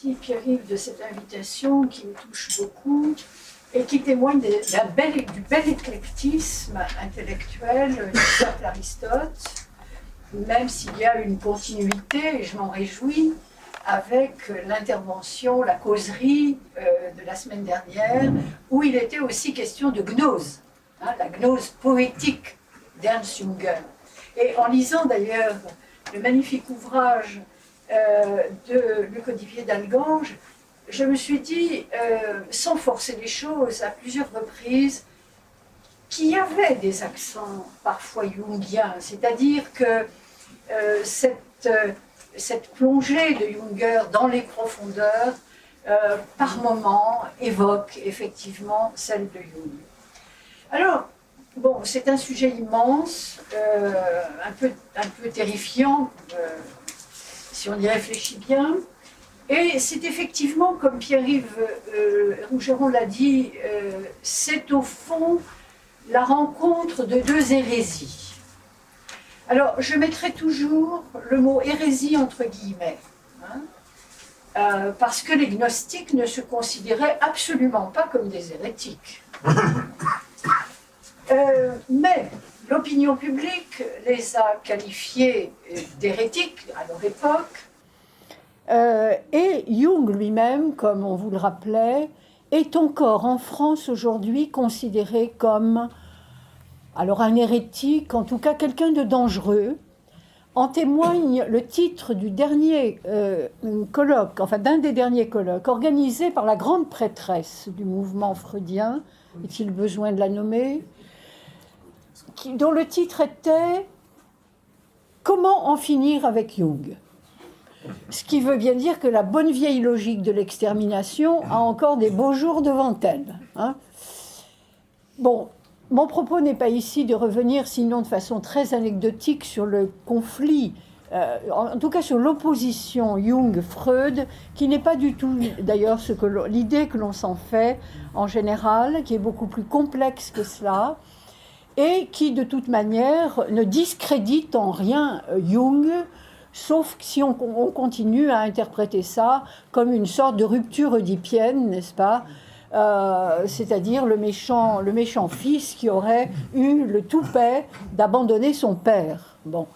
Merci Pierre-Yves de cette invitation qui me touche beaucoup et qui témoigne du bel éclectisme intellectuel du cercle Aristote, même s'il y a une continuité, et je m'en réjouis, avec l'intervention, la causerie de la semaine dernière, où il était aussi question de gnose, la gnose poétique d'Ernst Junger. Et en lisant d'ailleurs le magnifique ouvrage de Luc Olivier d'Algange, je me suis dit, sans forcer les choses, à plusieurs reprises, qu'il y avait des accents parfois jungiens, c'est-à-dire que cette plongée de Junger dans les profondeurs, par moments, évoque effectivement celle de Jung. Alors, bon, c'est un sujet immense, un peu terrifiant, si on y réfléchit bien. Et c'est effectivement, comme Pierre-Yves Rougeron l'a dit, c'est au fond la rencontre de deux hérésies. Alors, je mettrai toujours le mot hérésie entre guillemets, parce que les gnostiques ne se considéraient absolument pas comme des hérétiques. Mais l'opinion publique les a qualifiés d'hérétiques à leur époque. Et Jung lui-même, comme on vous le rappelait, est encore en France aujourd'hui considéré comme, alors un hérétique, en tout cas quelqu'un de dangereux. En témoigne le titre du dernier colloque, enfin d'un des derniers colloques, organisé par la grande prêtresse du mouvement freudien, est-il besoin de la nommer, dont le titre était « Comment en finir avec Jung ?» Ce qui veut bien dire que la bonne vieille logique de l'extermination a encore des beaux jours devant elle. Bon, mon propos n'est pas ici de revenir, sinon de façon très anecdotique, sur le conflit, en tout cas sur l'opposition Jung-Freud, qui n'est pas du tout, d'ailleurs, l'idée que l'on s'en fait en général, qui est beaucoup plus complexe que cela, et qui, de toute manière, ne discrédite en rien Jung, sauf si on continue à interpréter ça comme une sorte de rupture oedipienne, n'est-ce pas ? C'est-à-dire le méchant fils qui aurait eu le toupet d'abandonner son père. Bon.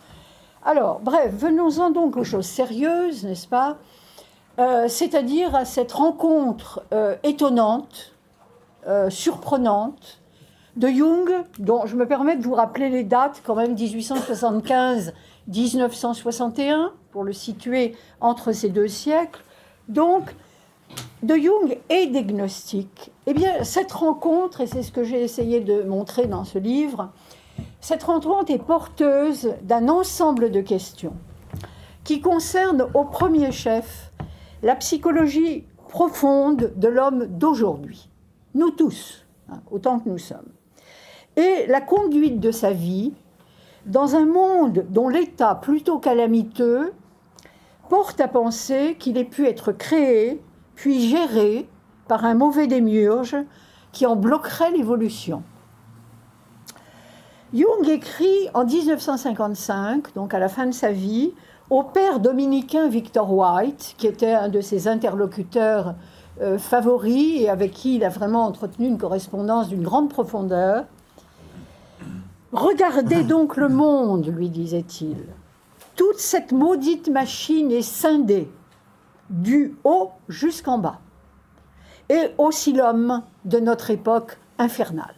Alors, bref, venons-en donc aux choses sérieuses, n'est-ce pas ? C'est-à-dire à cette rencontre étonnante, surprenante, de Jung, dont je me permets de vous rappeler les dates, quand même 1875-1961, pour le situer entre ces deux siècles, donc de Jung et des gnostiques. Eh bien, cette rencontre, et c'est ce que j'ai essayé de montrer dans ce livre, cette rencontre est porteuse d'un ensemble de questions qui concernent au premier chef la psychologie profonde de l'homme d'aujourd'hui, nous tous, autant que nous sommes, et la conduite de sa vie dans un monde dont l'état plutôt calamiteux porte à penser qu'il ait pu être créé puis géré par un mauvais démiurge qui en bloquerait l'évolution. Jung écrit en 1955, donc à la fin de sa vie, au père dominicain Victor White, qui était un de ses interlocuteurs favoris et avec qui il a vraiment entretenu une correspondance d'une grande profondeur. « Regardez donc le monde, lui disait-il. Toute cette maudite machine est scindée, du haut jusqu'en bas, et aussi l'homme de notre époque infernale. »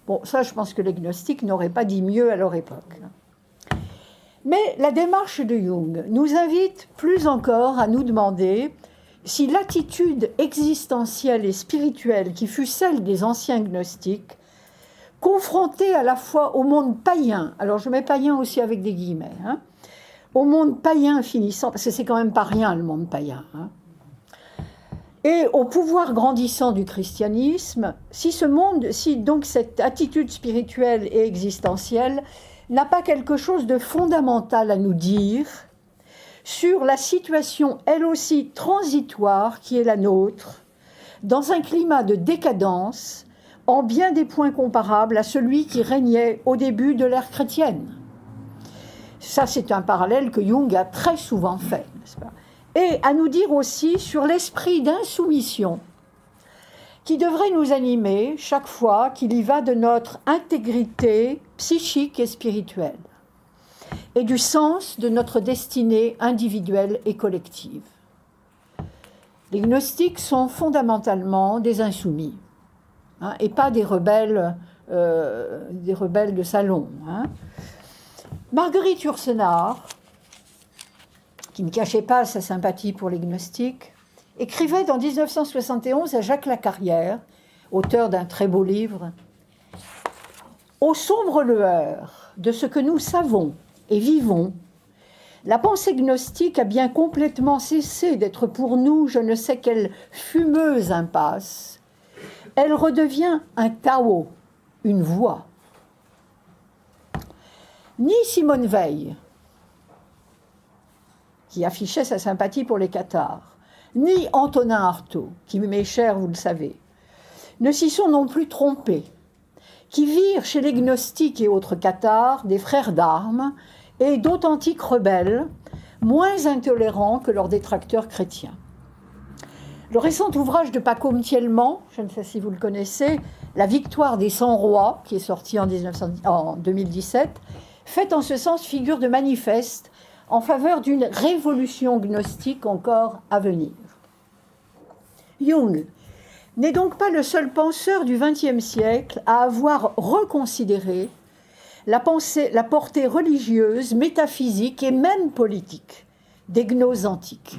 Bon, ça, je pense que les gnostiques n'auraient pas dit mieux à leur époque. Mais la démarche de Jung nous invite plus encore à nous demander si l'attitude existentielle et spirituelle qui fut celle des anciens gnostiques, confrontée à la fois au monde païen, alors je mets païen aussi avec des guillemets, au monde païen finissant, parce que c'est quand même pas rien le monde païen, et au pouvoir grandissant du christianisme, si donc cette attitude spirituelle et existentielle n'a pas quelque chose de fondamental à nous dire sur la situation, elle aussi transitoire, qui est la nôtre, dans un climat de décadence, en bien des points comparables à celui qui régnait au début de l'ère chrétienne. Ça, c'est un parallèle que Jung a très souvent fait, n'est-ce pas ? et à nous dire aussi sur l'esprit d'insoumission qui devrait nous animer chaque fois qu'il y va de notre intégrité psychique et spirituelle et du sens de notre destinée individuelle et collective. Les gnostiques sont fondamentalement des insoumis, et pas des rebelles de salon. Marguerite Yourcenar, qui ne cachait pas sa sympathie pour les gnostiques, écrivait en 1971 à Jacques Lacarrière, auteur d'un très beau livre, « Aux sombres lueurs de ce que nous savons et vivons, la pensée gnostique a bien complètement cessé d'être pour nous je ne sais quelle fumeuse impasse. Elle redevient un Tao, une voix. » Ni Simone Veil, qui affichait sa sympathie pour les cathares, ni Antonin Artaud, qui m'est cher, vous le savez, ne s'y sont non plus trompés, qui virent chez les gnostiques et autres cathares des frères d'armes et d'authentiques rebelles, moins intolérants que leurs détracteurs chrétiens. Le récent ouvrage de Pacôme Thielman, je ne sais si vous le connaissez, La victoire des 100 rois, qui est sorti en 2017, fait en ce sens figure de manifeste en faveur d'une révolution gnostique encore à venir. Jung n'est donc pas le seul penseur du XXe siècle à avoir reconsidéré la portée religieuse, métaphysique et même politique des gnoses antiques.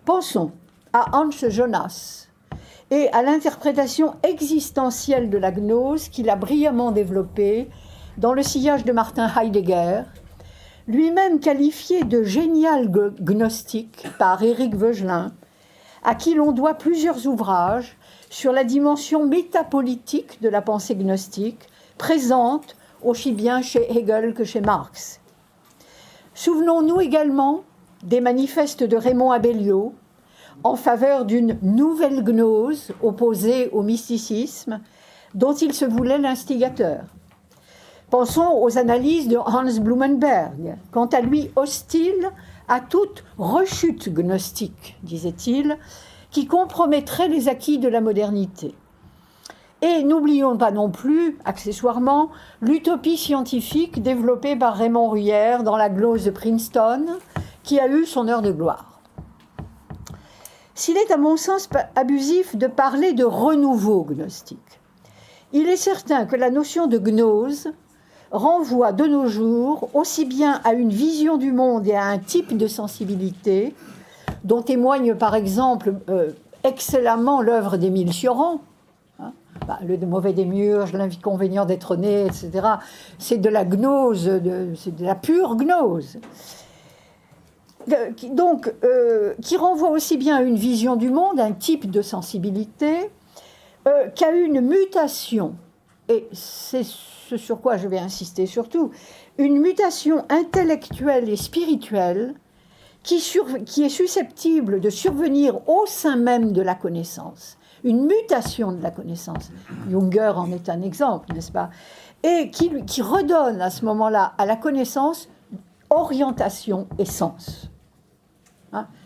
Pensons à Hans Jonas et à l'interprétation existentielle de la gnose qu'il a brillamment développée dans le sillage de Martin Heidegger, lui-même qualifié de génial gnostique par Éric Veugelin, à qui l'on doit plusieurs ouvrages sur la dimension métapolitique de la pensée gnostique, présente aussi bien chez Hegel que chez Marx. Souvenons-nous également des manifestes de Raymond Abellio en faveur d'une nouvelle gnose opposée au mysticisme dont il se voulait l'instigateur. Pensons aux analyses de Hans Blumenberg, quant à lui hostile à toute rechute gnostique, disait-il, qui compromettrait les acquis de la modernité. Et n'oublions pas non plus, accessoirement, l'utopie scientifique développée par Raymond Ruyère dans la glose de Princeton, qui a eu son heure de gloire. S'il est à mon sens abusif de parler de renouveau gnostique, il est certain que la notion de gnose renvoie de nos jours aussi bien à une vision du monde et à un type de sensibilité dont témoigne par exemple excellemment l'œuvre d'Émile Cioran, le mauvais démiurge, l'inconvénient d'être né, etc. C'est de la gnose, c'est de la pure gnose. Qui renvoie aussi bien à une vision du monde, un type de sensibilité, qu'à une mutation, et c'est ce sur quoi je vais insister surtout, une mutation intellectuelle et spirituelle qui est susceptible de survenir au sein même de la connaissance, une mutation de la connaissance. Junger en est un exemple, n'est-ce pas? Et qui redonne à ce moment-là à la connaissance orientation et sens.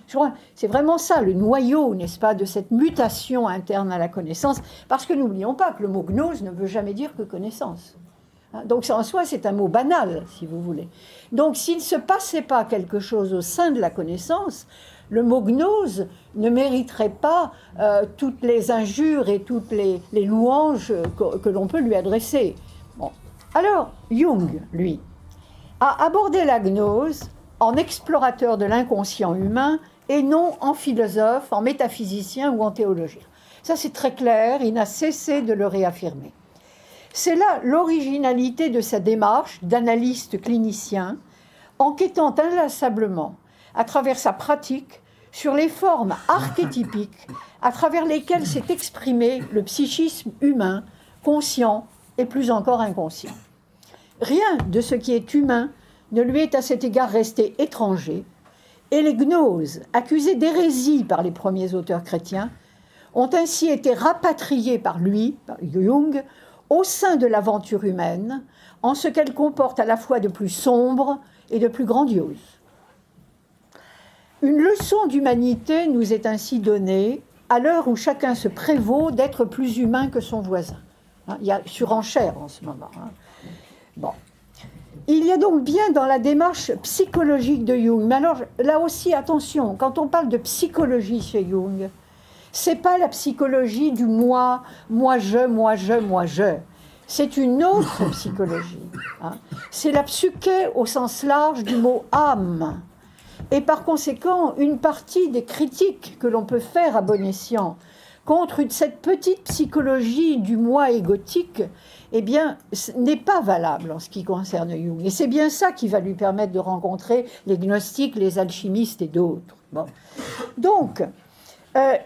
Je crois, c'est vraiment ça le noyau, n'est-ce pas, de cette mutation interne à la connaissance, parce que n'oublions pas que le mot gnose ne veut jamais dire que connaissance. Donc en soi, c'est un mot banal, si vous voulez. Donc s'il ne se passait pas quelque chose au sein de la connaissance, le mot gnose ne mériterait pas toutes les injures et toutes les louanges que l'on peut lui adresser. Bon. Alors, Jung, lui, a abordé la gnose en explorateur de l'inconscient humain et non en philosophe, en métaphysicien ou en théologien. Ça, c'est très clair, il n'a cessé de le réaffirmer. C'est là l'originalité de sa démarche d'analyste clinicien, enquêtant inlassablement, à travers sa pratique, sur les formes archétypiques à travers lesquelles s'est exprimé le psychisme humain, conscient et plus encore inconscient. Rien de ce qui est humain ne lui est à cet égard resté étranger, et les gnoses, accusées d'hérésie par les premiers auteurs chrétiens, ont ainsi été rapatriées par lui, par Jung, au sein de l'aventure humaine, en ce qu'elle comporte à la fois de plus sombre et de plus grandiose. Une leçon d'humanité nous est ainsi donnée à l'heure où chacun se prévaut d'être plus humain que son voisin. Hein, il y a surenchère en ce moment. Hein. Bon. Il y a donc bien dans la démarche psychologique de Jung, mais alors là aussi, attention, quand on parle de psychologie chez Jung, c'est pas la psychologie du moi, moi je. C'est une autre psychologie. Hein. C'est la psyché au sens large du mot âme. Et par conséquent, une partie des critiques que l'on peut faire à bon escient contre cette petite psychologie du moi égotique, eh bien, n'est pas valable en ce qui concerne Jung. Et c'est bien ça qui va lui permettre de rencontrer les gnostiques, les alchimistes et d'autres. Bon. Donc,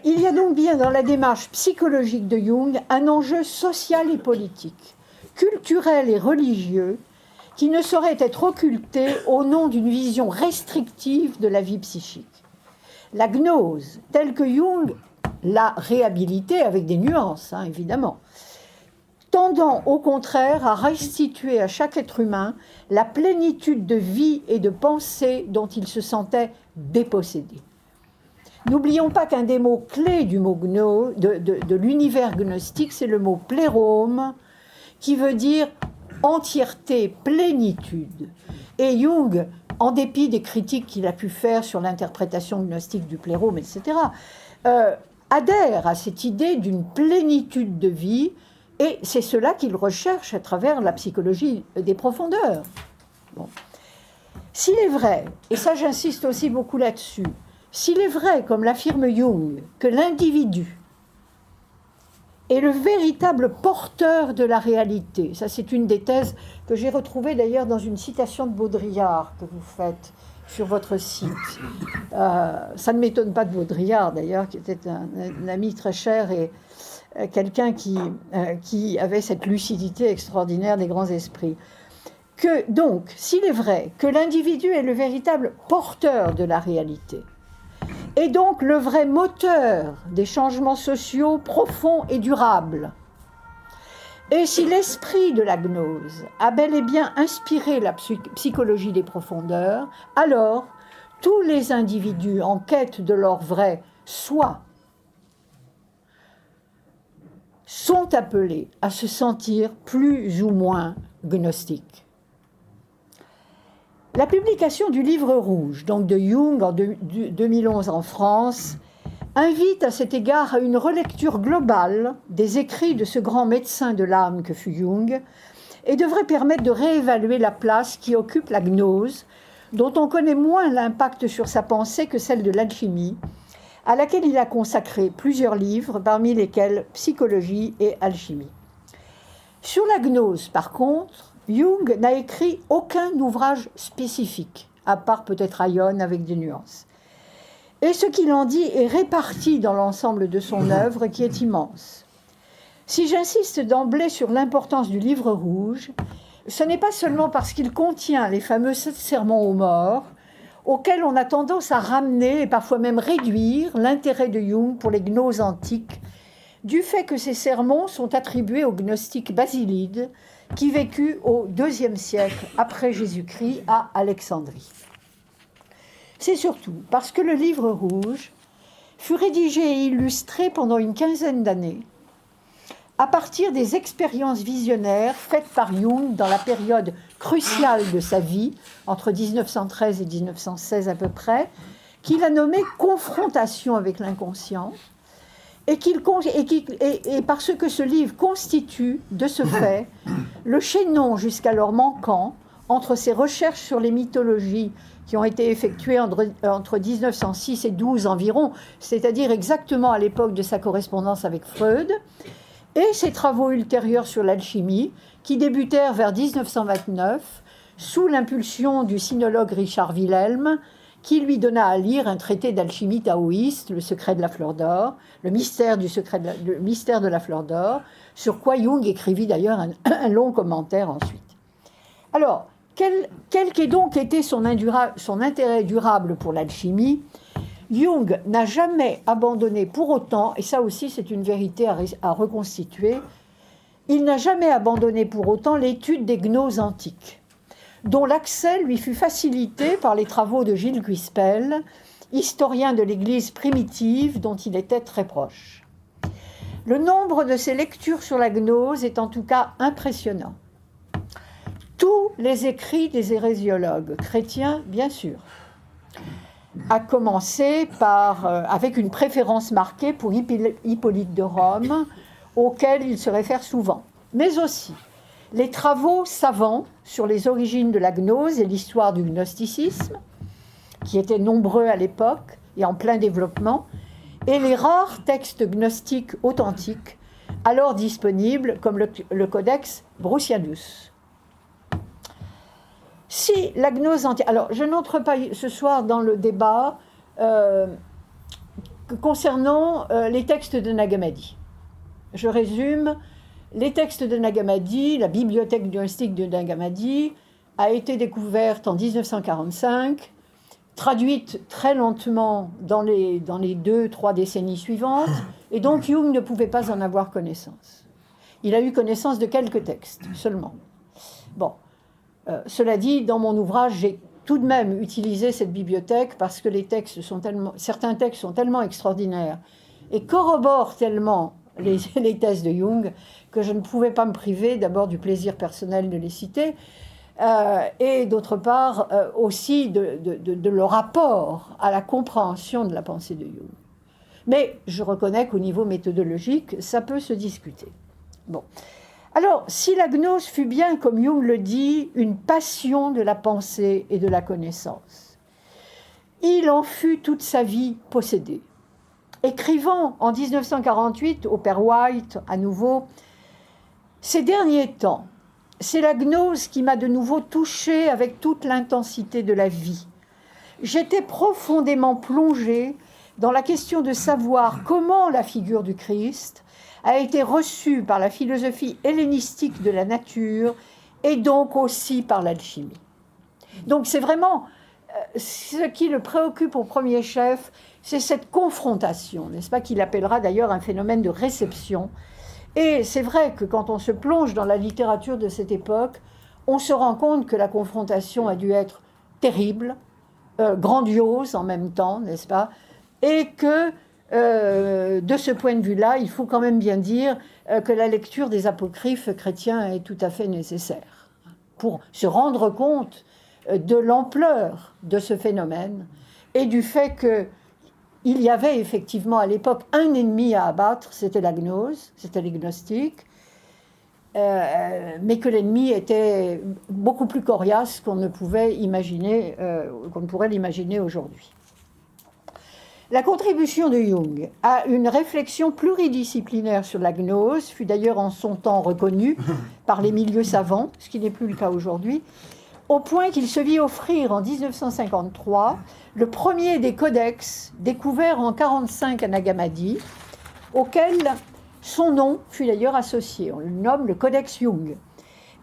il y a donc bien dans la démarche psychologique de Jung un enjeu social et politique, culturel et religieux, qui ne saurait être occulté au nom d'une vision restrictive de la vie psychique. La gnose, telle que Jung l'a réhabilitée avec des nuances, hein, évidemment, tendant au contraire à restituer à chaque être humain la plénitude de vie et de pensée dont il se sentait dépossédé. N'oublions pas qu'un des mots clés du mot de l'univers gnostique, c'est le mot plérome, qui veut dire entièreté, plénitude. Et Jung, en dépit des critiques qu'il a pu faire sur l'interprétation gnostique du plérome, etc., adhère à cette idée d'une plénitude de vie, et c'est cela qu'il recherche à travers la psychologie des profondeurs. Bon. S'il est vrai, et ça j'insiste aussi beaucoup là-dessus, s'il est vrai, comme l'affirme Jung, que l'individu est le véritable porteur de la réalité, ça c'est une des thèses que j'ai retrouvée d'ailleurs dans une citation de Baudrillard que vous faites sur votre site. Ça ne m'étonne pas de Baudrillard d'ailleurs, qui était un ami très cher et quelqu'un qui avait cette lucidité extraordinaire des grands esprits. Que, donc, s'il est vrai que l'individu est le véritable porteur de la réalité, et donc le vrai moteur des changements sociaux profonds et durables, et si l'esprit de la gnose a bel et bien inspiré la psychologie des profondeurs, alors tous les individus en quête de leur vrai soi sont appelés à se sentir plus ou moins gnostiques. La publication du Livre rouge, donc de Jung en 2011 en France, invite à cet égard à une relecture globale des écrits de ce grand médecin de l'âme que fut Jung et devrait permettre de réévaluer la place qui occupe la gnose, dont on connaît moins l'impact sur sa pensée que celle de l'alchimie, à laquelle il a consacré plusieurs livres, parmi lesquels Psychologie et Alchimie. Sur la gnose, par contre, Jung n'a écrit aucun ouvrage spécifique, à part peut-être Aion avec des nuances. Et ce qu'il en dit est réparti dans l'ensemble de son œuvre, qui est immense. Si j'insiste d'emblée sur l'importance du Livre rouge, ce n'est pas seulement parce qu'il contient les fameux 7 sermons aux morts, auxquels on a tendance à ramener et parfois même réduire l'intérêt de Jung pour les gnoses antiques, du fait que ces sermons sont attribués au gnostique Basilide, qui vécut au IIe siècle après Jésus-Christ à Alexandrie. C'est surtout parce que le Livre rouge fut rédigé et illustré pendant une quinzaine d'années, à partir des expériences visionnaires faites par Jung dans la période cruciale de sa vie, entre 1913 et 1916 à peu près, qu'il a nommé « confrontation avec l'inconscient », et parce que ce livre constitue, de ce fait, le chaînon jusqu'alors manquant entre ses recherches sur les mythologies qui ont été effectuées entre 1906 et 12 environ, c'est-à-dire exactement à l'époque de sa correspondance avec Freud, et ses travaux ultérieurs sur l'alchimie, qui débutèrent vers 1929, sous l'impulsion du sinologue Richard Wilhelm, qui lui donna à lire un traité d'alchimie taoïste, Le secret de la fleur d'or, le mystère de la fleur d'or, sur quoi Jung écrivit d'ailleurs un long commentaire ensuite. Alors, quel qu'ait donc été son intérêt durable pour l'alchimie, Jung n'a jamais abandonné pour autant, et ça aussi c'est une vérité à reconstituer, il n'a jamais abandonné pour autant l'étude des gnoses antiques, dont l'accès lui fut facilité par les travaux de Gilles Quispel, historien de l'Église primitive dont il était très proche. Le nombre de ses lectures sur la gnose est en tout cas impressionnant. Tous les écrits des hérésiologues chrétiens, bien sûr, à commencer avec une préférence marquée pour Hippolyte de Rome, auquel il se réfère souvent, mais aussi les travaux savants sur les origines de la gnose et l'histoire du gnosticisme, qui étaient nombreux à l'époque et en plein développement, et les rares textes gnostiques authentiques alors disponibles, comme le Codex Brucianus. Si la gnose entière... Alors, je n'entre pas ce soir dans le débat concernant les textes de Nag Hammadi. Je résume. Les textes de Nag Hammadi, la bibliothèque gnostique de Nag Hammadi, a été découverte en 1945, traduite très lentement dans les 2-3 décennies suivantes, et donc Jung ne pouvait pas en avoir connaissance. Il a eu connaissance de quelques textes seulement. Bon, cela dit, dans mon ouvrage, j'ai tout de même utilisé cette bibliothèque parce que certains textes sont tellement extraordinaires et corroborent tellement les thèses de Jung que je ne pouvais pas me priver d'abord du plaisir personnel de les citer et d'autre part aussi de leur rapport à la compréhension de la pensée de Jung. Mais je reconnais qu'au niveau méthodologique, ça peut se discuter. Bon. Alors, si la gnose fut bien, comme Jung le dit, une passion de la pensée et de la connaissance, il en fut toute sa vie possédé. Écrivant en 1948 au père White, à nouveau, « Ces derniers temps, c'est la gnose qui m'a de nouveau touché avec toute l'intensité de la vie. J'étais profondément plongé dans la question de savoir comment la figure du Christ a été reçue par la philosophie hellénistique de la nature et donc aussi par l'alchimie. » Donc c'est vraiment ce qui le préoccupe au premier chef, c'est cette confrontation, n'est-ce pas, qu'il appellera d'ailleurs un phénomène de réception. Et c'est vrai que quand on se plonge dans la littérature de cette époque, on se rend compte que la confrontation a dû être terrible, grandiose en même temps, n'est-ce pas, et que de ce point de vue-là, il faut quand même bien dire que la lecture des apocryphes chrétiens est tout à fait nécessaire pour se rendre compte de l'ampleur de ce phénomène et du fait qu'il y avait effectivement à l'époque un ennemi à abattre, c'était la gnose, c'était les gnostiques, mais que l'ennemi était beaucoup plus coriace qu'on ne pouvait imaginer, qu'on ne pourrait l'imaginer aujourd'hui. La contribution de Jung à une réflexion pluridisciplinaire sur la gnose fut d'ailleurs en son temps reconnue par les milieux savants, ce qui n'est plus le cas aujourd'hui, au point qu'il se vit offrir en 1953 le premier des codex découverts en 1945 à Nag Hammadi, auquel son nom fut d'ailleurs associé. On le nomme le Codex Jung.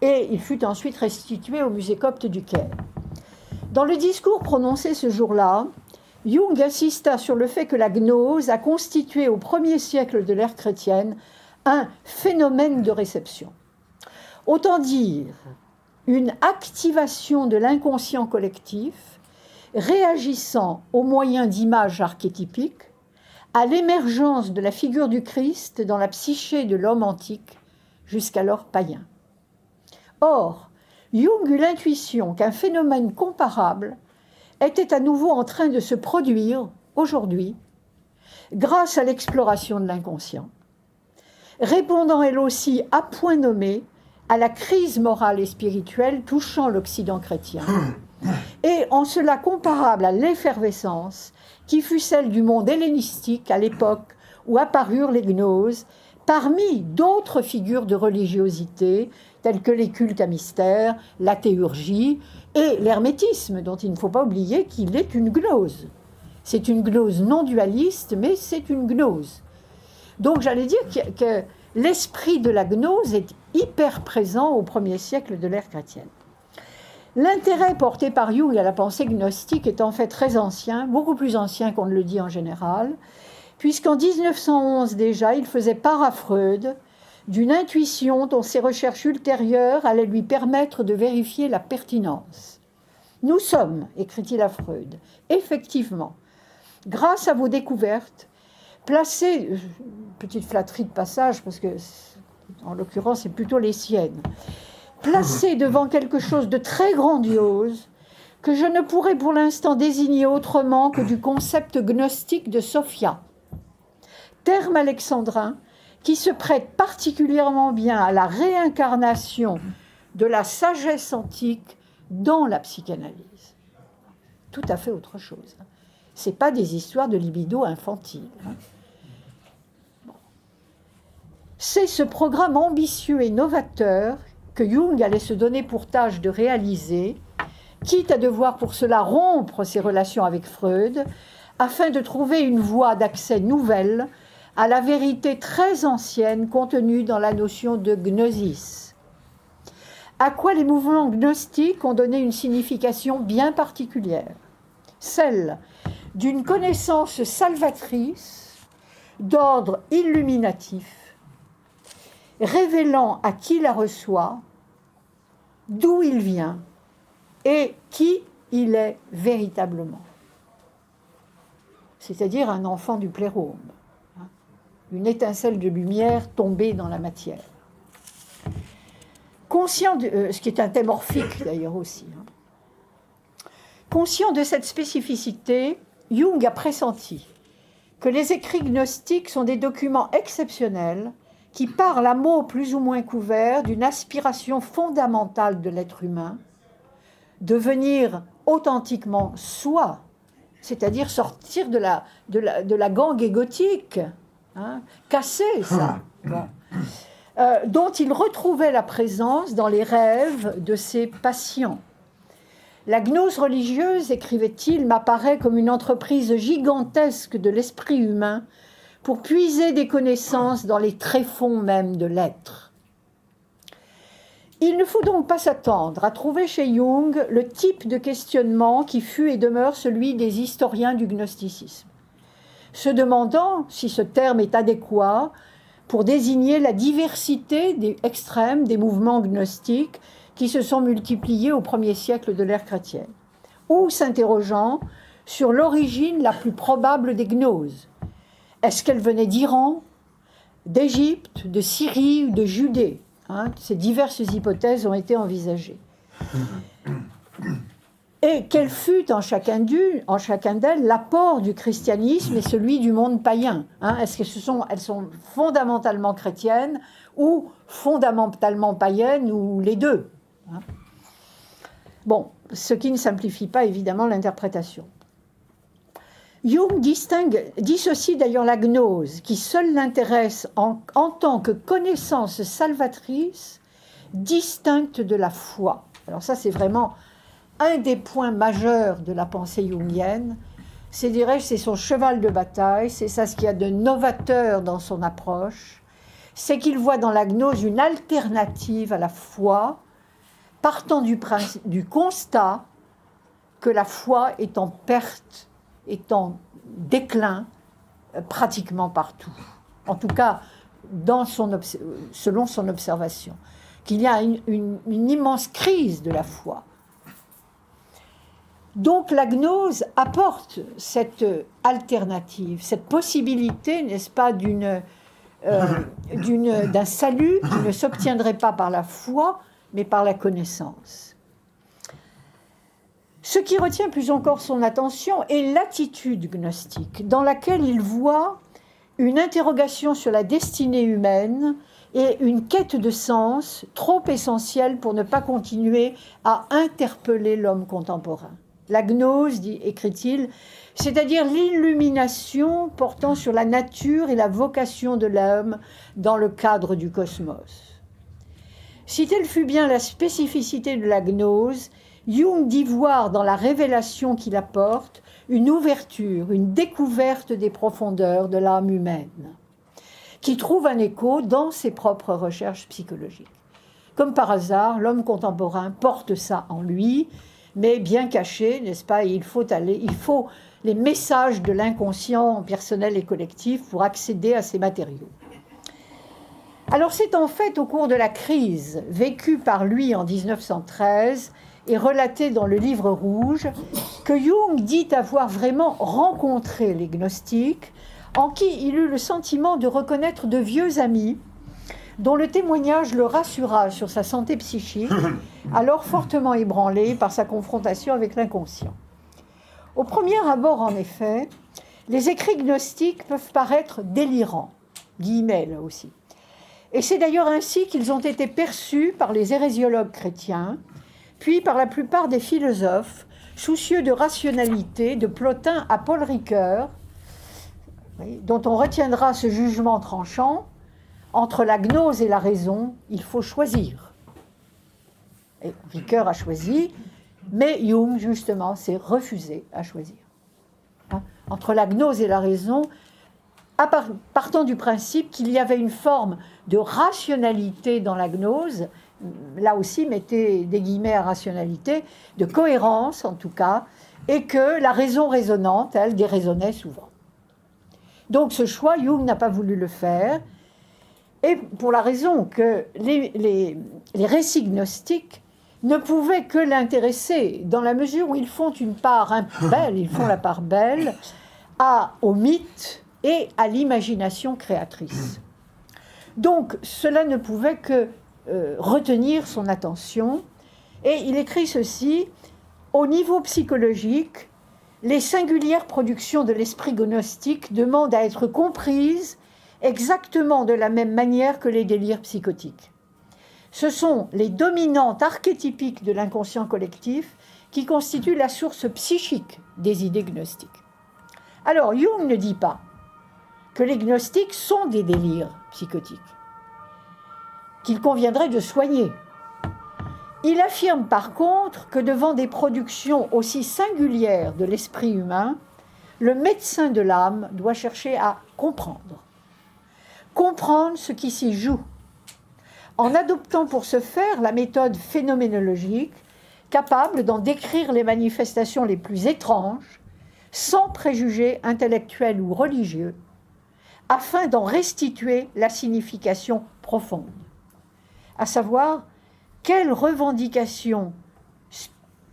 Et il fut ensuite restitué au musée copte du Caire. Dans le discours prononcé ce jour-là, Jung insista sur le fait que la gnose a constitué au 1er siècle de l'ère chrétienne un phénomène de réception. Autant dire une activation de l'inconscient collectif réagissant au moyen d'images archétypiques à l'émergence de la figure du Christ dans la psyché de l'homme antique, jusqu'alors païen. Or, Jung eut l'intuition qu'un phénomène comparable était à nouveau en train de se produire aujourd'hui grâce à l'exploration de l'inconscient, répondant elle aussi à point nommé à la crise morale et spirituelle touchant l'Occident chrétien, et en cela comparable à l'effervescence qui fut celle du monde hellénistique à l'époque où apparurent les gnoses, parmi d'autres figures de religiosité, telles que les cultes à mystère, la théurgie et l'hermétisme, dont il ne faut pas oublier qu'il est une gnose. C'est une gnose non dualiste, mais c'est une gnose. Donc j'allais dire que l'esprit de la gnose est hyper présent au 1er siècle de l'ère chrétienne. L'intérêt porté par Jung à la pensée gnostique est en fait très ancien, beaucoup plus ancien qu'on ne le dit en général, puisqu'en 1911 déjà, il faisait part à Freud d'une intuition dont ses recherches ultérieures allaient lui permettre de vérifier la pertinence. « Nous sommes, écrit-il à Freud, effectivement, grâce à vos découvertes, placez, petite flatterie de passage, parce que en l'occurrence c'est plutôt les siennes, placez devant quelque chose de très grandiose que je ne pourrais pour l'instant désigner autrement que du concept gnostique de Sophia, terme alexandrin qui se prête particulièrement bien à la réincarnation de la sagesse antique dans la psychanalyse. Tout à fait autre chose. Ce n'est pas des histoires de libido infantile. Bon. C'est ce programme ambitieux et novateur que Jung allait se donner pour tâche de réaliser, quitte à devoir pour cela rompre ses relations avec Freud, afin de trouver une voie d'accès nouvelle à la vérité très ancienne contenue dans la notion de gnosis, à quoi les mouvements gnostiques ont donné une signification bien particulière, celle d'une connaissance salvatrice d'ordre illuminatif, révélant à qui la reçoit, d'où il vient et qui il est véritablement. C'est-à-dire un enfant du plérôme, une étincelle de lumière tombée dans la matière. Conscient de, ce qui est un thème orphique d'ailleurs aussi. Conscient de cette spécificité, Jung a pressenti que les écrits gnostiques sont des documents exceptionnels qui parlent à mots plus ou moins couverts d'une aspiration fondamentale de l'être humain, devenir authentiquement soi, c'est-à-dire sortir de la gangue égotique, casser ça, bon. Dont il retrouvait la présence dans les rêves de ses patients. La gnose religieuse, écrivait-il, m'apparaît comme une entreprise gigantesque de l'esprit humain pour puiser des connaissances dans les tréfonds même de l'être. Il ne faut donc pas s'attendre à trouver chez Jung le type de questionnement qui fut et demeure celui des historiens du gnosticisme, se demandant si ce terme est adéquat pour désigner la diversité extrême des mouvements gnostiques qui se sont multipliés au 1er siècle de l'ère chrétienne, ou s'interrogeant sur l'origine la plus probable des gnoses. Est-ce qu'elle venait d'Iran, d'Égypte, de Syrie ou de Judée ? Ces diverses hypothèses ont été envisagées. Et quel fut en chacun d'elles l'apport du christianisme et celui du monde païen ? Est-ce qu'elles sont fondamentalement chrétiennes ou fondamentalement païennes ou les deux ? Bon, ce qui ne simplifie pas évidemment l'interprétation. Jung dissocie d'ailleurs la gnose, qui seule l'intéresse en tant que connaissance salvatrice, distincte de la foi. Alors ça, c'est vraiment un des points majeurs de la pensée jungienne. C'est, dirais-je, c'est son cheval de bataille, c'est ça ce qu'il y a de novateur dans son approche, c'est qu'il voit dans la gnose une alternative à la foi, partant du constat que la foi est en perte, est en déclin pratiquement partout. En tout cas, selon son observation, qu'il y a une immense crise de la foi. Donc la gnose apporte cette alternative, cette possibilité, n'est-ce pas, d'un salut qui ne s'obtiendrait pas par la foi, mais par la connaissance. Ce qui retient plus encore son attention est l'attitude gnostique, dans laquelle il voit une interrogation sur la destinée humaine et une quête de sens trop essentielle pour ne pas continuer à interpeller l'homme contemporain. La gnose, écrit-il, c'est-à-dire l'illumination portant sur la nature et la vocation de l'homme dans le cadre du cosmos. Si telle fut bien la spécificité de la gnose, Jung dit voir dans la révélation qu'il apporte une ouverture, une découverte des profondeurs de l'âme humaine, qui trouve un écho dans ses propres recherches psychologiques. Comme par hasard, l'homme contemporain porte ça en lui, mais bien caché, n'est-ce pas ? Il faut les messages de l'inconscient personnel et collectif pour accéder à ces matériaux. Alors c'est en fait au cours de la crise vécue par lui en 1913 est relaté dans le livre rouge, que Jung dit avoir vraiment rencontré les gnostiques, en qui il eut le sentiment de reconnaître de vieux amis, dont le témoignage le rassura sur sa santé psychique, alors fortement ébranlée par sa confrontation avec l'inconscient. Au premier abord, en effet, les écrits gnostiques peuvent paraître délirants, guillemets là aussi. Et c'est d'ailleurs ainsi qu'ils ont été perçus par les hérésiologues chrétiens, puis par la plupart des philosophes, soucieux de rationalité, de Plotin à Paul Ricoeur, dont on retiendra ce jugement tranchant: entre la gnose et la raison, il faut choisir. Et Ricoeur a choisi, mais Jung, justement, s'est refusé à choisir. Entre la gnose et la raison, partant du principe qu'il y avait une forme de rationalité dans la gnose, là aussi, mettez des guillemets à rationalité, de cohérence en tout cas, et que la raison raisonnante, elle, déraisonnait souvent. Donc ce choix, Jung n'a pas voulu le faire, et pour la raison que les récits gnostiques ne pouvaient que l'intéresser, dans la mesure où ils font une part belle, ils font la part belle au mythe et à l'imagination créatrice. Donc cela ne pouvait que retenir son attention, et il écrit ceci: au niveau psychologique, les singulières productions de l'esprit gnostique demandent à être comprises exactement de la même manière que les délires psychotiques. Ce sont les dominantes archétypiques de l'inconscient collectif qui constituent la source psychique des idées gnostiques. Alors, Jung ne dit pas que les gnostiques sont des délires psychotiques, qu'il conviendrait de soigner. Il affirme par contre que devant des productions aussi singulières de l'esprit humain, le médecin de l'âme doit chercher à comprendre ce qui s'y joue, en adoptant pour ce faire la méthode phénoménologique, capable d'en décrire les manifestations les plus étranges, sans préjugés intellectuels ou religieux, afin d'en restituer la signification profonde. À savoir, quelles revendications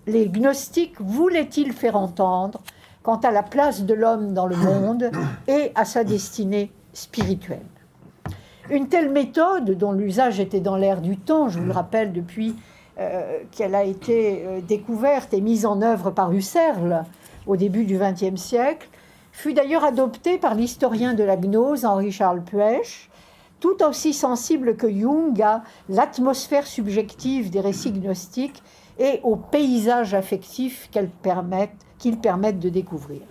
les gnostiques voulaient-ils faire entendre quant à la place de l'homme dans le monde et à sa destinée spirituelle. Une telle méthode, dont l'usage était dans l'air du temps, je vous le rappelle depuis qu'elle a été découverte et mise en œuvre par Husserl au début du XXe siècle, fut d'ailleurs adoptée par l'historien de la gnose Henri-Charles Puech, tout aussi sensible que Jung à l'atmosphère subjective des récits gnostiques et au paysage affectif qu'ils permettent de découvrir.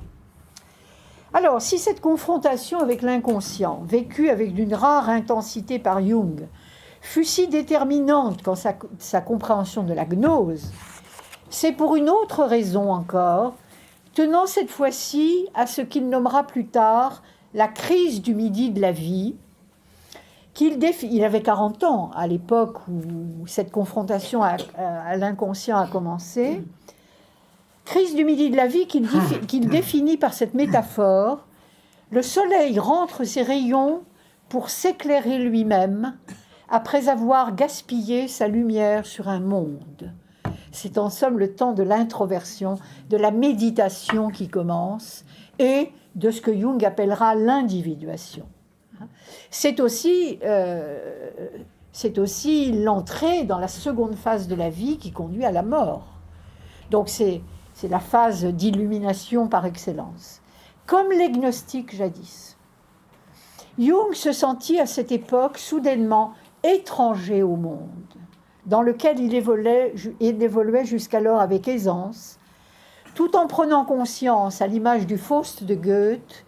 Alors, si cette confrontation avec l'inconscient, vécue avec d'une rare intensité par Jung, fut si déterminante dans sa compréhension de la gnose, c'est pour une autre raison encore, tenant cette fois-ci à ce qu'il nommera plus tard la crise du midi de la vie. Il avait 40 ans à l'époque où cette confrontation à l'inconscient a commencé. Crise du midi de la vie qu'il définit par cette métaphore: le soleil rentre ses rayons pour s'éclairer lui-même après avoir gaspillé sa lumière sur un monde. C'est en somme le temps de l'introversion, de la méditation qui commence et de ce que Jung appellera l'individuation. C'est aussi l'entrée dans la seconde phase de la vie qui conduit à la mort. Donc c'est la phase d'illumination par excellence. Comme les gnostiques jadis, Jung se sentit à cette époque soudainement étranger au monde, dans lequel il évoluait jusqu'alors avec aisance, tout en prenant conscience, à l'image du Faust de Goethe,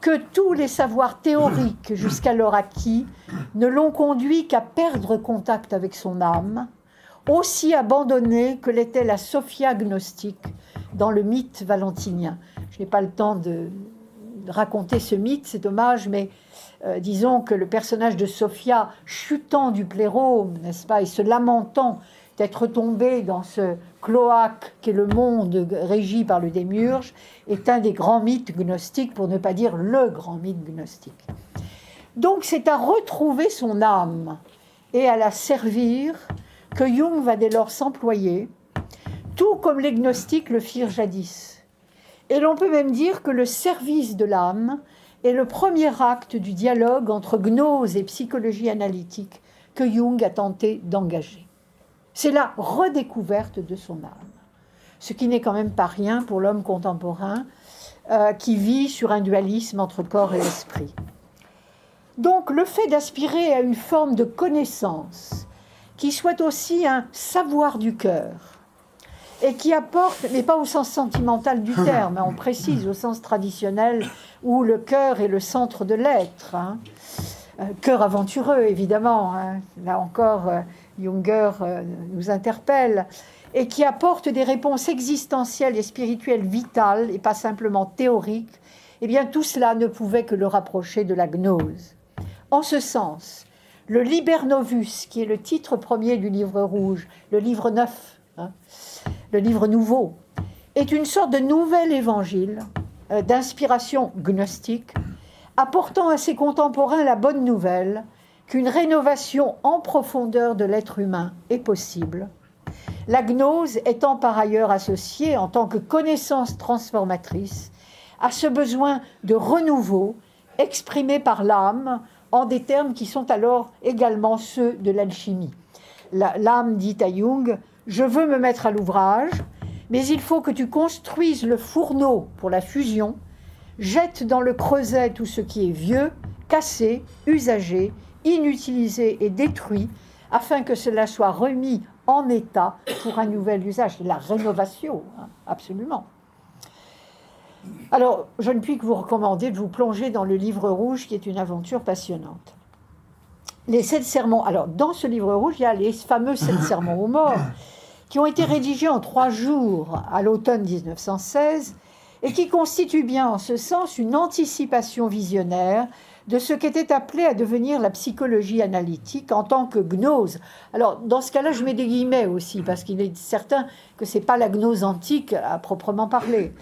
que tous les savoirs théoriques jusqu'alors acquis ne l'ont conduit qu'à perdre contact avec son âme, aussi abandonnée que l'était la Sophia gnostique dans le mythe valentinien. Je n'ai pas le temps de raconter ce mythe, c'est dommage, mais disons que le personnage de Sophia, chutant du plérôme, n'est-ce pas, et se lamentant d'être tombé dans ce cloaque qu'est le monde régi par le démiurge, est un des grands mythes gnostiques, pour ne pas dire le grand mythe gnostique. Donc c'est à retrouver son âme et à la servir que Jung va dès lors s'employer, tout comme les gnostiques le firent jadis. Et l'on peut même dire que le service de l'âme est le premier acte du dialogue entre gnose et psychologie analytique que Jung a tenté d'engager. C'est la redécouverte de son âme, ce qui n'est quand même pas rien pour l'homme contemporain qui vit sur un dualisme entre corps et esprit. Donc le fait d'aspirer à une forme de connaissance qui soit aussi un savoir du cœur et qui apporte, mais pas au sens sentimental du terme, on précise au sens traditionnel où le cœur est le centre de l'être, cœur aventureux évidemment, là encore Junger nous interpelle, et qui apporte des réponses existentielles et spirituelles vitales et pas simplement théoriques, eh bien tout cela ne pouvait que le rapprocher de la gnose. En ce sens, le Liber Novus, qui est le titre premier du livre rouge, le livre neuf, le livre nouveau, est une sorte de nouvel évangile d'inspiration gnostique, apportant à ses contemporains la bonne nouvelle qu'une rénovation en profondeur de l'être humain est possible, la gnose étant par ailleurs associée en tant que connaissance transformatrice à ce besoin de renouveau exprimé par l'âme en des termes qui sont alors également ceux de l'alchimie. L'âme dit à Jung « Je veux me mettre à l'ouvrage, mais il faut que tu construises le fourneau pour la fusion, jette dans le creuset tout ce qui est vieux, cassé, usagé, inutilisé et détruit, afin que cela soit remis en état pour un nouvel usage. » La rénovation, absolument. Alors, je ne puis que vous recommander de vous plonger dans le livre rouge, qui est une aventure passionnante. Les 7 sermons, alors dans ce livre rouge, il y a les fameux 7 sermons aux morts, qui ont été rédigés en 3 jours à l'automne 1916, et qui constituent bien en ce sens une anticipation visionnaire de ce qu'était appelé à devenir la psychologie analytique en tant que gnose. Alors, dans ce cas-là, je mets des guillemets aussi, parce qu'il est certain que ce n'est pas la gnose antique à proprement parler.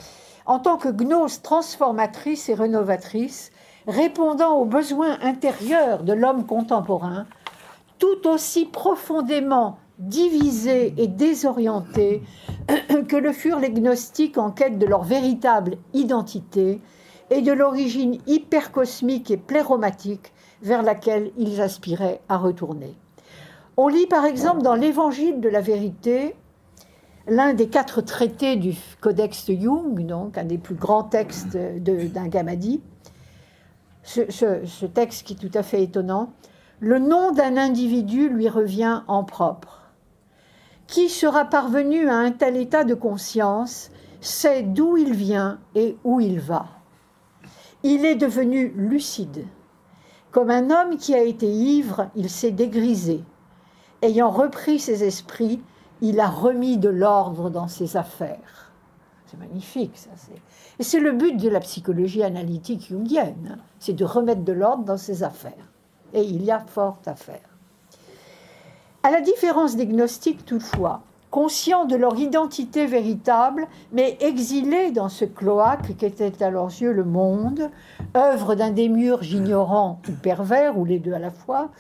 En tant que gnose transformatrice et rénovatrice, répondant aux besoins intérieurs de l'homme contemporain, tout aussi profondément divisé et désorienté que le furent les gnostiques en quête de leur véritable identité et de l'origine hypercosmique et pléromatique vers laquelle ils aspiraient à retourner. On lit par exemple dans l'Évangile de la vérité, l'un des 4 traités du Codex Jung, donc un des plus grands textes d'un Gamadi, ce texte qui est tout à fait étonnant, le nom d'un individu lui revient en propre. Qui sera parvenu à un tel état de conscience sait d'où il vient et où il va. Il est devenu lucide. Comme un homme qui a été ivre, il s'est dégrisé. Ayant repris ses esprits, il a remis de l'ordre dans ses affaires. C'est magnifique, ça. Et c'est le but de la psychologie analytique jungienne, c'est de remettre de l'ordre dans ses affaires. Et il y a fort à faire. À la différence des gnostiques, toutefois, conscients de leur identité véritable, mais exilés dans ce cloaque qu'était à leurs yeux le monde, œuvre d'un démiurge ignorant ou pervers, ou les deux à la fois,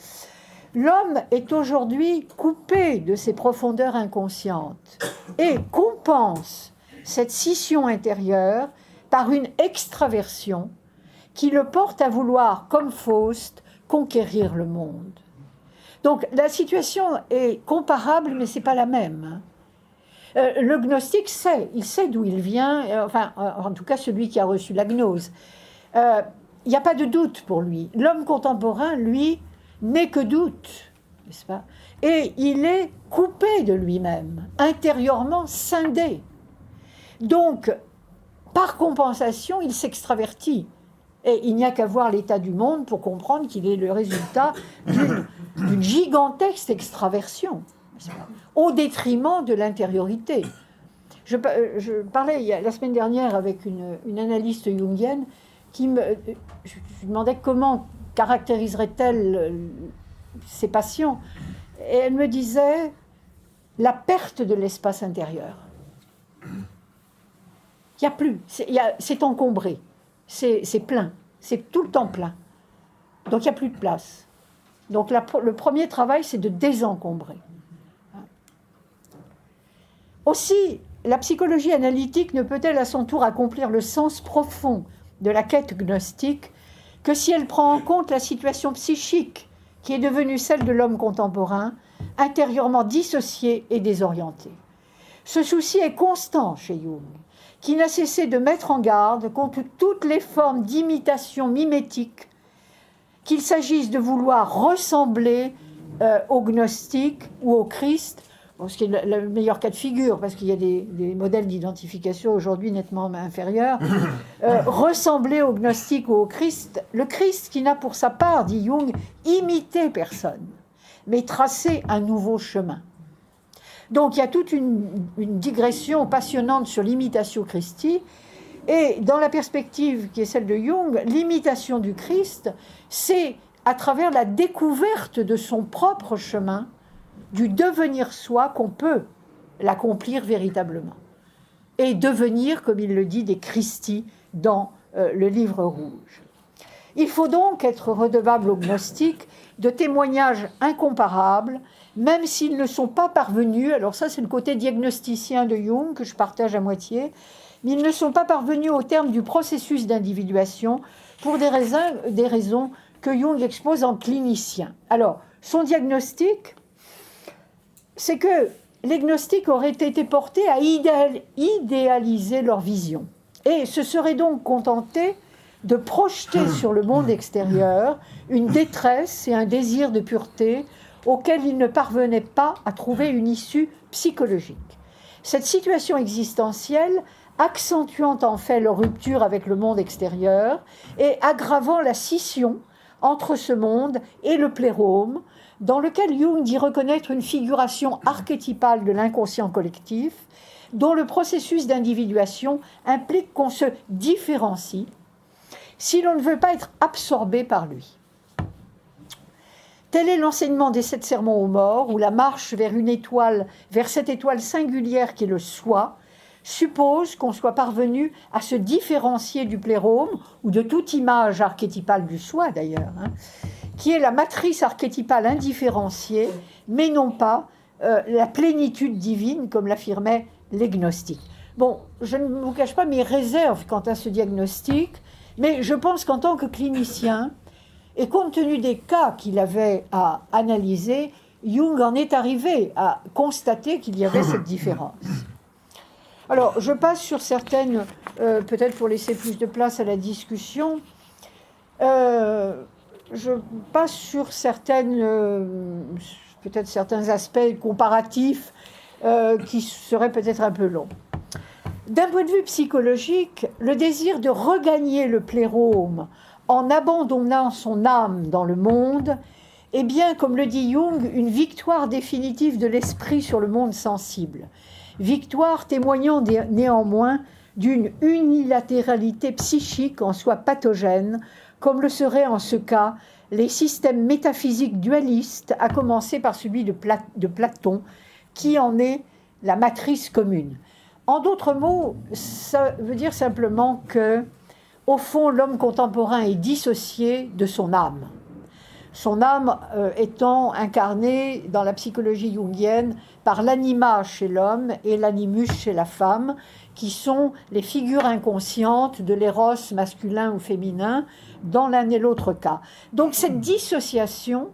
l'homme est aujourd'hui coupé de ses profondeurs inconscientes et compense cette scission intérieure par une extraversion qui le porte à vouloir, comme Faust, conquérir le monde. Donc la situation est comparable, mais ce n'est pas la même. Le gnostique sait, il sait d'où il vient, enfin, en tout cas celui qui a reçu la gnose. Il n'y a pas de doute pour lui. L'homme contemporain, lui, n'est que doute, n'est-ce pas? Et il est coupé de lui-même, intérieurement scindé. Donc, par compensation, il s'extravertit. Et il n'y a qu'à voir l'état du monde pour comprendre qu'il est le résultat d'une gigantesque extraversion, au détriment de l'intériorité. Je parlais la semaine dernière avec une analyste jungienne qui je lui demandais comment caractériserait-elle ses patients. Et elle me disait la perte de l'espace intérieur. Il n'y a plus, c'est encombré. C'est plein, c'est tout le temps plein. Donc il n'y a plus de place. Donc le premier travail, c'est de désencombrer. Aussi, la psychologie analytique ne peut-elle à son tour accomplir le sens profond de la quête gnostique que si elle prend en compte la situation psychique qui est devenue celle de l'homme contemporain, intérieurement dissocié et désorienté. Ce souci est constant chez Jung, qui n'a cessé de mettre en garde contre toutes les formes d'imitation mimétique, qu'il s'agisse de vouloir ressembler au gnostique ou au Christ, ce qui est le meilleur cas de figure, parce qu'il y a des modèles d'identification aujourd'hui nettement inférieurs, ressembler au gnostique ou au Christ, le Christ qui n'a pour sa part, dit Jung, imité personne, mais tracé un nouveau chemin. Donc il y a toute une digression passionnante sur l'imitation Christi, et dans la perspective qui est celle de Jung, l'imitation du Christ, c'est à travers la découverte de son propre chemin, du devenir soi qu'on peut l'accomplir véritablement. Et devenir, comme il le dit, des Christi dans le livre rouge. Il faut donc être redevable aux gnostiques de témoignages incomparables, même s'ils ne sont pas parvenus, alors ça c'est le côté diagnosticien de Jung que je partage à moitié, mais ils ne sont pas parvenus au terme du processus d'individuation pour des raisons que Jung expose en clinicien. Alors, son diagnostic, c'est que les gnostiques auraient été portés à idéaliser leur vision et se seraient donc contentés de projeter sur le monde extérieur une détresse et un désir de pureté auquel ils ne parvenaient pas à trouver une issue psychologique. Cette situation existentielle accentuant en fait leur rupture avec le monde extérieur et aggravant la scission entre ce monde et le plérôme, dans lequel Jung dit reconnaître une figuration archétypale de l'inconscient collectif, dont le processus d'individuation implique qu'on se différencie si l'on ne veut pas être absorbé par lui. Tel est l'enseignement des 7 sermons aux morts, où la marche vers une étoile, vers cette étoile singulière qui est le soi, suppose qu'on soit parvenu à se différencier du plérôme, ou de toute image archétypale du soi d'ailleurs, qui est la matrice archétypale indifférenciée, mais non pas la plénitude divine, comme l'affirmaient les gnostiques. Bon, je ne vous cache pas mes réserves quant à ce diagnostic, mais je pense qu'en tant que clinicien, et compte tenu des cas qu'il avait à analyser, Jung en est arrivé à constater qu'il y avait cette différence. Alors, je passe sur certaines, peut-être pour laisser plus de place à la discussion, je passe sur certaines, peut-être certains aspects comparatifs qui seraient peut-être un peu longs. D'un point de vue psychologique, le désir de regagner le plérôme en abandonnant son âme dans le monde est bien, comme le dit Jung, une victoire définitive de l'esprit sur le monde sensible. Victoire témoignant néanmoins d'une unilatéralité psychique en soi pathogène, comme le seraient en ce cas les systèmes métaphysiques dualistes, à commencer par celui de Platon, qui en est la matrice commune. En d'autres mots, ça veut dire simplement que, au fond, l'homme contemporain est dissocié de son âme. Son âme étant incarnée dans la psychologie jungienne par l'anima chez l'homme et l'animus chez la femme, qui sont les figures inconscientes de l'éros masculin ou féminin dans l'un et l'autre cas. Donc cette dissociation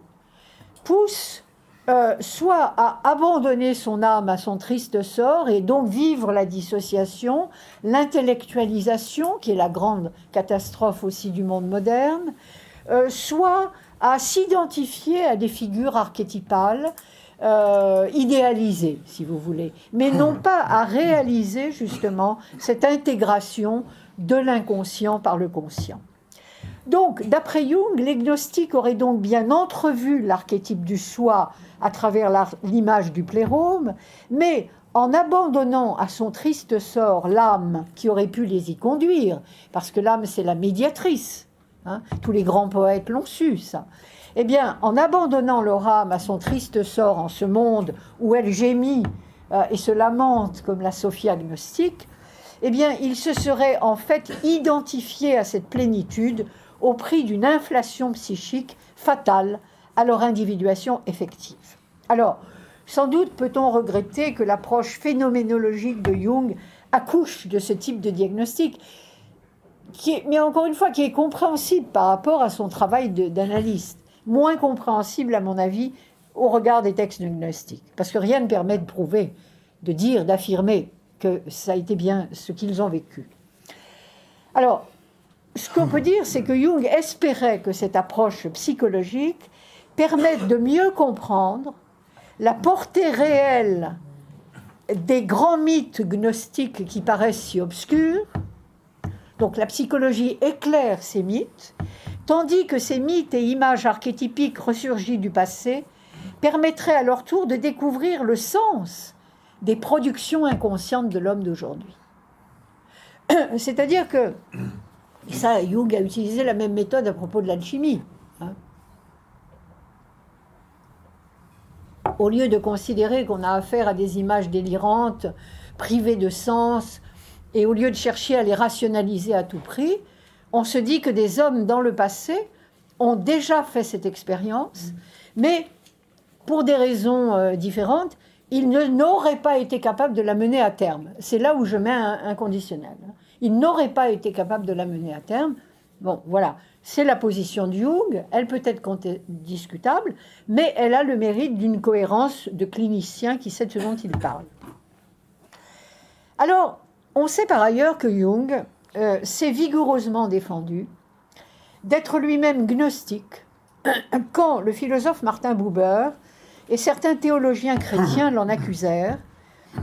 pousse soit à abandonner son âme à son triste sort et donc vivre la dissociation, l'intellectualisation, qui est la grande catastrophe aussi du monde moderne, soit à s'identifier à des figures archétypales, idéalisées, si vous voulez, mais non pas à réaliser justement cette intégration de l'inconscient par le conscient. Donc, d'après Jung, les gnostiques auraient donc bien entrevu l'archétype du soi à travers l'image du plérôme, mais en abandonnant à son triste sort l'âme qui aurait pu les y conduire, parce que l'âme c'est la médiatrice, tous les grands poètes l'ont su ça, eh bien, en abandonnant leur âme à son triste sort en ce monde où elle gémit et se lamente comme la Sophia gnostique, eh bien, ils se seraient en fait identifiés à cette plénitude au prix d'une inflation psychique fatale à leur individuation effective. Alors, Sans doute peut-on regretter que l'approche phénoménologique de Jung accouche de ce type de diagnostic, mais encore une fois, qui est compréhensible par rapport à son travail d'analyste, moins compréhensible, à mon avis, au regard des textes gnostiques. Parce que rien ne permet de prouver, de dire, d'affirmer que ça a été bien ce qu'ils ont vécu. Alors, ce qu'on peut dire, c'est que Jung espérait que cette approche psychologique permette de mieux comprendre la portée réelle des grands mythes gnostiques qui paraissent si obscurs. Donc la psychologie éclaire ces mythes, tandis que ces mythes et images archétypiques ressurgis du passé permettraient à leur tour de découvrir le sens des productions inconscientes de l'homme d'aujourd'hui. C'est-à-dire que, ça, Jung a utilisé la même méthode à propos de l'alchimie. Au lieu de considérer qu'on a affaire à des images délirantes, privées de sens, et au lieu de chercher à les rationaliser à tout prix, on se dit que des hommes dans le passé ont déjà fait cette expérience, mais pour des raisons différentes, ils n'auraient pas été capables de la mener à terme. C'est là où je mets un conditionnel. Ils n'auraient pas été capables de la mener à terme. Bon, voilà. C'est la position de Jung. Elle peut être discutable, mais elle a le mérite d'une cohérence de clinicien qui sait de ce dont il parle. Alors, on sait par ailleurs que Jung s'est vigoureusement défendu d'être lui-même gnostique quand le philosophe Martin Buber et certains théologiens chrétiens l'en accusèrent,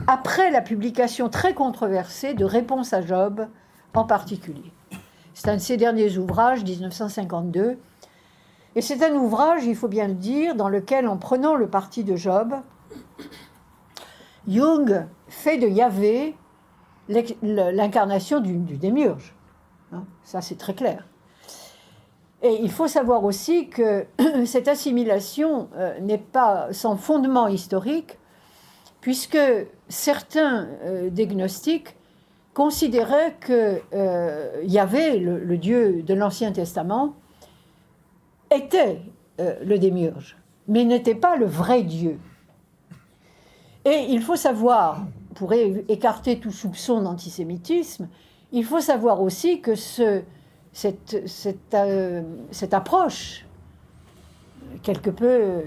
après la publication très controversée de Réponse à Job en particulier. C'est un de ses derniers ouvrages, 1952, et c'est un ouvrage, il faut bien le dire, dans lequel, en prenant le parti de Job, Jung fait de Yahvé l'incarnation du démiurge. Ça, c'est très clair. Et il faut savoir aussi que cette assimilation n'est pas sans fondement historique, puisque certains des gnostiques considéraient que Yahvé, le Dieu de l'Ancien Testament, était le démiurge, mais n'était pas le vrai Dieu. Et il faut savoir, pour écarter tout soupçon d'antisémitisme, il faut savoir aussi que cette approche, quelque peu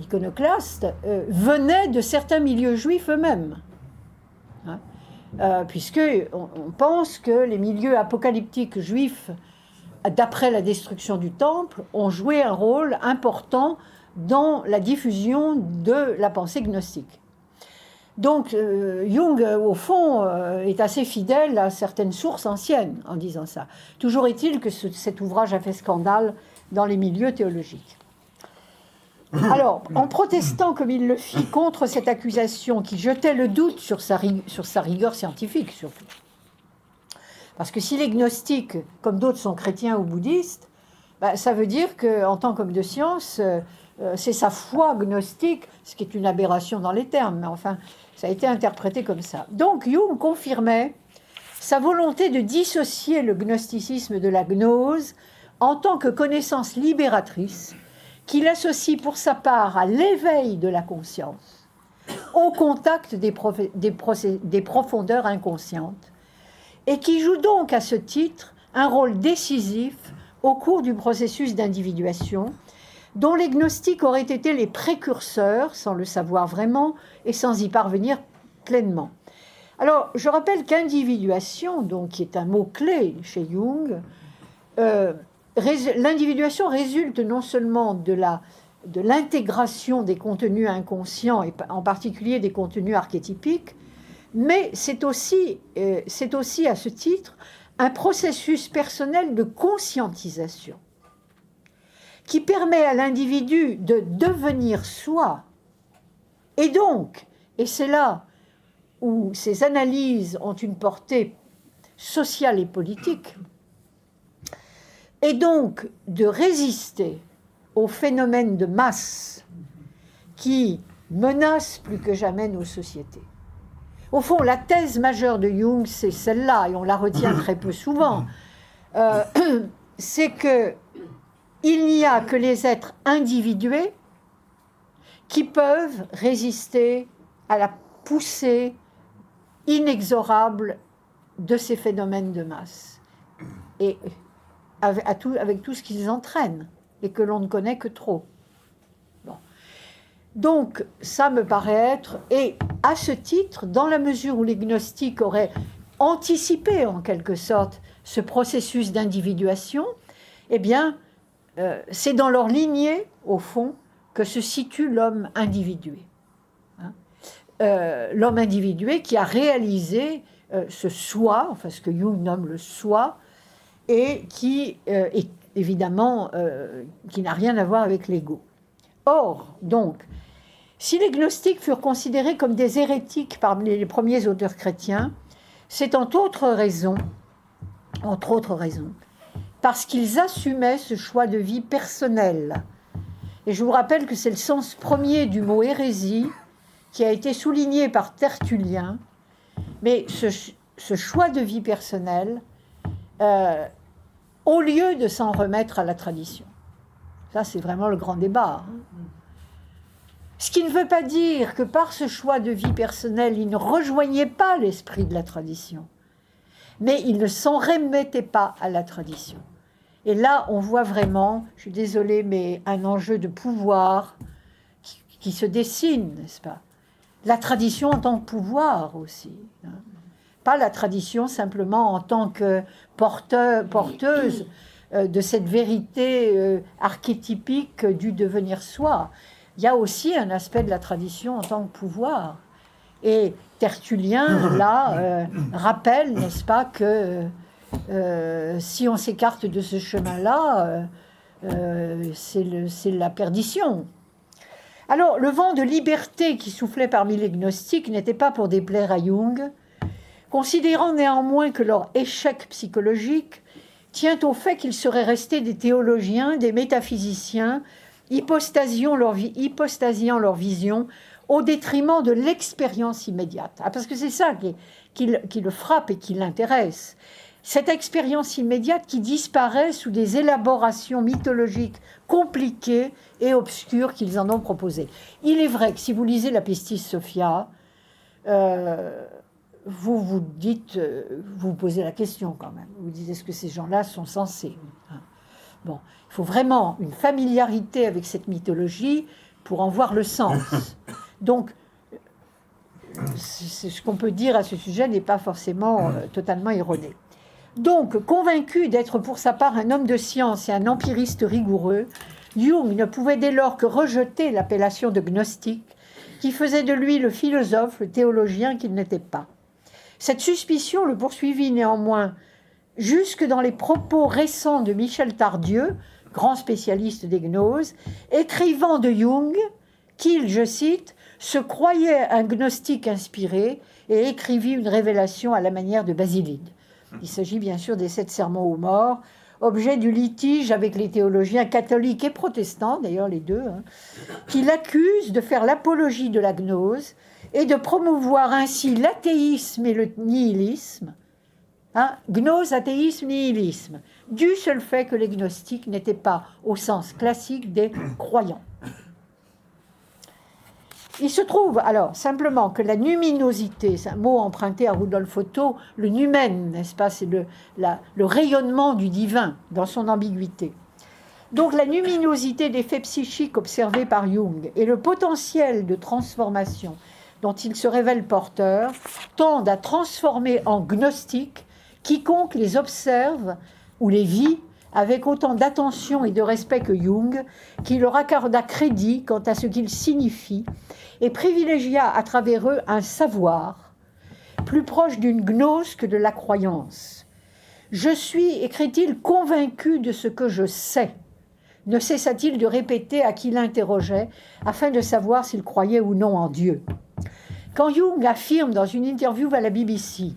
iconoclaste, venait de certains milieux juifs eux-mêmes. Puisqu'on pense que les milieux apocalyptiques juifs, d'après la destruction du temple, ont joué un rôle important dans la diffusion de la pensée gnostique. Donc Jung, au fond, est assez fidèle à certaines sources anciennes en disant ça. Toujours est-il que cet ouvrage a fait scandale dans les milieux théologiques. Alors, en protestant comme il le fit contre cette accusation qui jetait le doute sur sa rigueur scientifique, surtout. Parce que s'il est gnostique, comme d'autres sont chrétiens ou bouddhistes, ça veut dire qu'en tant qu'homme de science, c'est sa foi gnostique, ce qui est une aberration dans les termes, mais enfin, ça a été interprété comme ça. Donc, Jung confirmait sa volonté de dissocier le gnosticisme de la gnose en tant que connaissance libératrice, qu'il associe pour sa part à l'éveil de la conscience, au contact des profondeurs inconscientes, et qui joue donc à ce titre un rôle décisif au cours du processus d'individuation, dont les gnostiques auraient été les précurseurs, sans le savoir vraiment, et sans y parvenir pleinement. Alors, je rappelle qu'individuation, donc, qui est un mot-clé chez Jung, l'individuation résulte non seulement de l'intégration des contenus inconscients, et en particulier des contenus archétypiques, mais c'est aussi à ce titre un processus personnel de conscientisation qui permet à l'individu de devenir soi. Et donc, et c'est là où ces analyses ont une portée sociale et politique, et donc de résister aux phénomènes de masse qui menacent plus que jamais nos sociétés. Au fond, la thèse majeure de Jung, c'est celle-là, et on la retient très peu souvent, c'est qu'il n'y a que les êtres individués qui peuvent résister à la poussée inexorable de ces phénomènes de masse, et avec tout ce qu'ils entraînent, et que l'on ne connaît que trop. Bon. Donc, ça me paraît être, et à ce titre, dans la mesure où les gnostiques auraient anticipé, en quelque sorte, ce processus d'individuation, eh bien, c'est dans leur lignée, au fond, que se situe l'homme individué. L'homme individué qui a réalisé ce soi, enfin ce que Jung nomme le soi, et qui est évidemment qui n'a rien à voir avec l'ego. Or, donc, si les gnostiques furent considérés comme des hérétiques parmi les premiers auteurs chrétiens, c'est entre autres raisons, parce qu'ils assumaient ce choix de vie personnel. Et je vous rappelle que c'est le sens premier du mot hérésie qui a été souligné par Tertullien, mais ce choix de vie personnelle, au lieu de s'en remettre à la tradition. Ça, c'est vraiment le grand débat. Ce qui ne veut pas dire que par ce choix de vie personnelle, il ne rejoignait pas l'esprit de la tradition, mais il ne s'en remettait pas à la tradition. Et là, on voit vraiment, je suis désolée, mais un enjeu de pouvoir qui se dessine, n'est-ce pas? La tradition en tant que pouvoir aussi. Pas la tradition simplement en tant que porteuse de cette vérité archétypique du devenir soi. Il y a aussi un aspect de la tradition en tant que pouvoir. Et Tertullien, là, rappelle, n'est-ce pas, que si on s'écarte de ce chemin-là, c'est la perdition. Alors, le vent de liberté qui soufflait parmi les gnostiques n'était pas pour déplaire à Jung, considérant néanmoins que leur échec psychologique tient au fait qu'ils seraient restés des théologiens, des métaphysiciens, hypostasiant leur vision au détriment de l'expérience immédiate. Parce que c'est ça qui le frappe et qui l'intéresse. Cette expérience immédiate qui disparaît sous des élaborations mythologiques compliquées et obscures qu'ils en ont proposées. Il est vrai que si vous lisez la Pistis Sophia, vous vous dites, vous posez la question quand même. Vous dites, est-ce que ces gens-là sont censés? Bon, il faut vraiment une familiarité avec cette mythologie pour en voir le sens. Donc, ce qu'on peut dire à ce sujet n'est pas forcément totalement erroné. Donc, convaincu d'être pour sa part un homme de science et un empiriste rigoureux, Jung ne pouvait dès lors que rejeter l'appellation de gnostique qui faisait de lui le philosophe, le théologien qu'il n'était pas. Cette suspicion le poursuivit néanmoins jusque dans les propos récents de Michel Tardieu, grand spécialiste des gnoses, écrivant de Jung qu'il, je cite, se croyait un gnostique inspiré et écrivit une révélation à la manière de Basilide. Il s'agit bien sûr des 7 sermons aux morts, objet du litige avec les théologiens catholiques et protestants, d'ailleurs les deux, qui l'accusent de faire l'apologie de la gnose et de promouvoir ainsi l'athéisme et le nihilisme. Gnose, athéisme, nihilisme, du seul fait que les gnostiques n'étaient pas au sens classique des croyants. Il se trouve alors simplement que la numinosité, c'est un mot emprunté à Rudolf Otto, le numen, n'est-ce pas, c'est le rayonnement du divin dans son ambiguïté. Donc la luminosité des faits psychiques observés par Jung et le potentiel de transformation dont il se révèle porteur tendent à transformer en gnostique quiconque les observe ou les vit avec autant d'attention et de respect que Jung, qui leur accorda crédit quant à ce qu'ils signifient et privilégia à travers eux un savoir plus proche d'une gnose que de la croyance. Je suis, écrit-il, convaincu de ce que je sais, ne cessa-t-il de répéter à qui l'interrogeait afin de savoir s'il croyait ou non en Dieu. Quand Jung affirme dans une interview à la BBC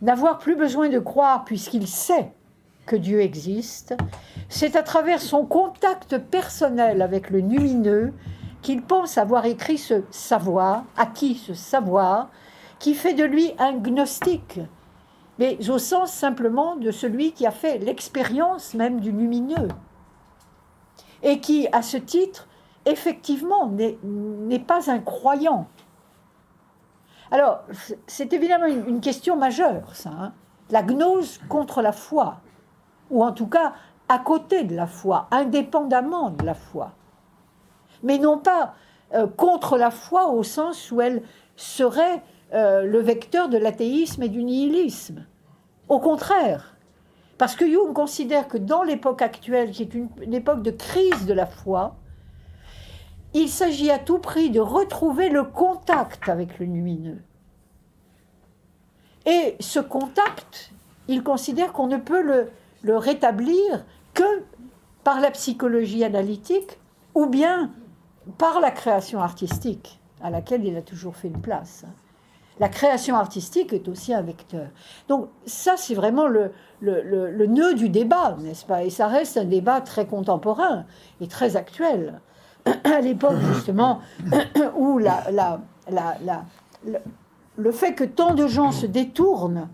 n'avoir plus besoin de croire puisqu'il sait que Dieu existe, c'est à travers son contact personnel avec le lumineux qu'il pense avoir écrit ce savoir, acquis ce savoir, qui fait de lui un gnostique, mais au sens simplement de celui qui a fait l'expérience même du lumineux, et qui, à ce titre, effectivement, n'est pas un croyant. Alors, c'est évidemment une question majeure, ça, hein. La gnose contre la foi, ou en tout cas à côté de la foi, indépendamment de la foi. Mais non pas contre la foi au sens où elle serait le vecteur de l'athéisme et du nihilisme. Au contraire, parce que Jung considère que dans l'époque actuelle, qui est une époque de crise de la foi, il s'agit à tout prix de retrouver le contact avec le lumineux. Et ce contact, il considère qu'on ne peut le rétablir que par la psychologie analytique ou bien par la création artistique, à laquelle il a toujours fait une place. La création artistique est aussi un vecteur. Donc ça, c'est vraiment le nœud du débat, n'est-ce pas? Et ça reste un débat très contemporain et très actuel. À l'époque, justement, où le fait que tant de gens se détournent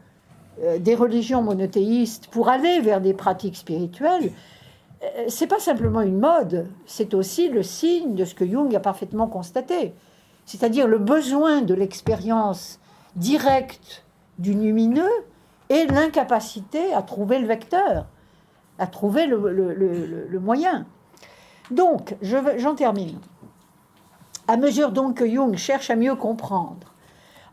des religions monothéistes pour aller vers des pratiques spirituelles, c'est pas simplement une mode, c'est aussi le signe de ce que Jung a parfaitement constaté, c'est-à-dire le besoin de l'expérience directe du lumineux et l'incapacité à trouver le vecteur, à trouver le moyen. Donc, j'en termine. À mesure donc que Jung cherche à mieux comprendre